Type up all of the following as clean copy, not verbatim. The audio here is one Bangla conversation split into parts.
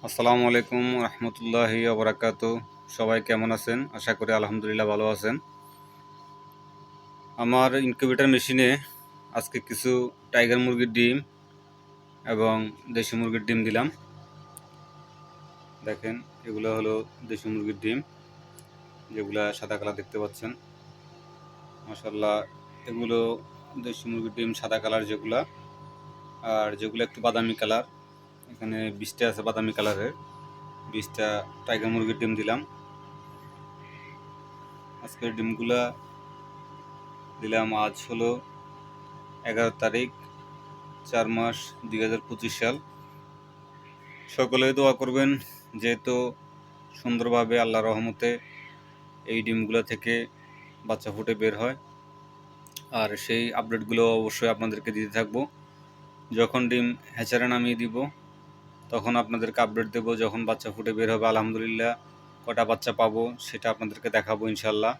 আসসালামু আলাইকুম রহমতুল্লাহি ওবরাকাত। সবাই কেমন আছেন? আশা করি আলহামদুলিল্লাহ ভালো আছেন। আমার ইনকিউবেটর মেশিনে আজকে কিছু টাইগার মুরগির ডিম এবং দেশি মুরগির ডিম দিলাম। দেখেন, এগুলো হলো দেশি মুরগির ডিম, যেগুলা সাদা কালার দেখতে পাচ্ছেন। মাশাআল্লাহ, এগুলো দেশি মুরগির ডিম সাদা কালার যেগুলা, আর যেগুলো একটু বাদামি কালার, এখানে 20টা আছে বাদামি কালারের, 20টা টাইগার মুরগির ডিম দিলাম। আজকের ডিমগুলা দিলাম, আজ হলো 11 তারিখ 4 মাস 2025 সাল। সকলে দোয়া করবেন, যেহেতু সুন্দরভাবে আল্লাহর রহমতে এই ডিমগুলো থেকে বাচ্চা ফুটে বের হয়, আর সেই আপডেটগুলো অবশ্যই আপনাদেরকে দিতে থাকবো। যখন ডিম হ্যাচারে নামিয়ে দিব তখন আপনাদেরকে আপডেট দেবো। যখন বাচ্চা ফুটে বের হবে আলহামদুলিল্লাহ কটা বাচ্চা পাবো সেটা আপনাদেরকে দেখাবো ইনশাল্লাহ।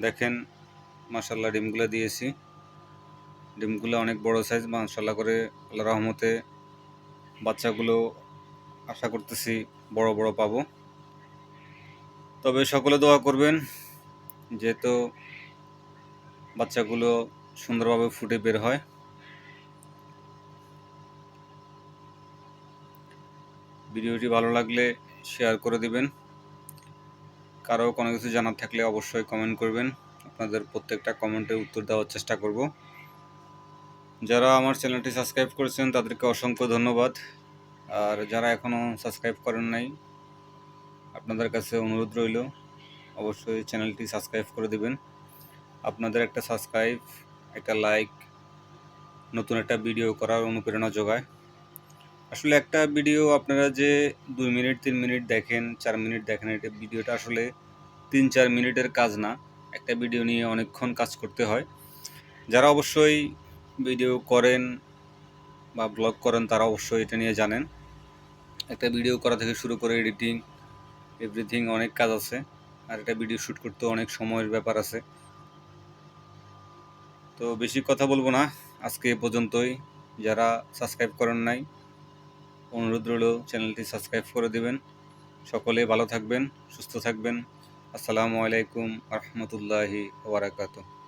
দেখেন, মাশাল্লাহ ডিমগুলো দিয়েছি, ডিমগুলো অনেক বড় সাইজ মাশাল্লাহ করে। আল্লাহর রহমতে বাচ্চাগুলো আশা করতেছি বড় বড় পাবো। তবে সকলে দোয়া করবেন, যেহেতু বাচ্চাগুলো সুন্দরভাবে ফুটে বের হয়। ভিডিওটি ভালো লাগলে শেয়ার করে দিবেন। কারো কোনো কিছু জানার থাকলে অবশ্যই কমেন্ট করবেন। আপনাদের প্রত্যেকটা কমেন্টের উত্তর দেওয়ার চেষ্টা করব। যারা আমার চ্যানেলটি সাবস্ক্রাইব করেছেন তাদেরকে অসংখ্য ধন্যবাদ। আর যারা এখনও সাবস্ক্রাইব করেন নাই, আপনাদের কাছে অনুরোধ রইল অবশ্যই চ্যানেলটি সাবস্ক্রাইব করে দিবেন। আপনাদের একটা সাবস্ক্রাইব, একটা লাইক নতুন একটা ভিডিও করার অনুপ্রেরণা যোগায়। আসলে একটা ভিডিও আপনারা যে 2 মিনিট 3 মিনিট দেখেন, 4 মিনিট দেখেন, এটা ভিডিওটা আসলে 3-4 মিনিটের কাজ না। একটা ভিডিও নিয়ে অনেকক্ষণ কাজ করতে হয়। যারা অবশ্যই ভিডিও করেন বা ব্লগ করেন তারা অবশ্যই এটা নিয়ে জানেন। একটা ভিডিও করা থেকে শুরু করে এডিটিং এভরিথিং অনেক কাজ আছে, আর একটা ভিডিও শ্যুট করতে অনেক সময়ের ব্যাপার আছে। তো বেশি কথা বলবো না, আজকে এ পর্যন্তই। যারা সাবস্ক্রাইব করেন নাই, অনুরোধ রইল চ্যানেলটি সাবস্ক্রাইব করে দেবেন। সকলে ভালো থাকবেন, সুস্থ থাকবেন। আসসালামু আলাইকুম রহমতুল্লাহি ওয়া বারাকাতুহু।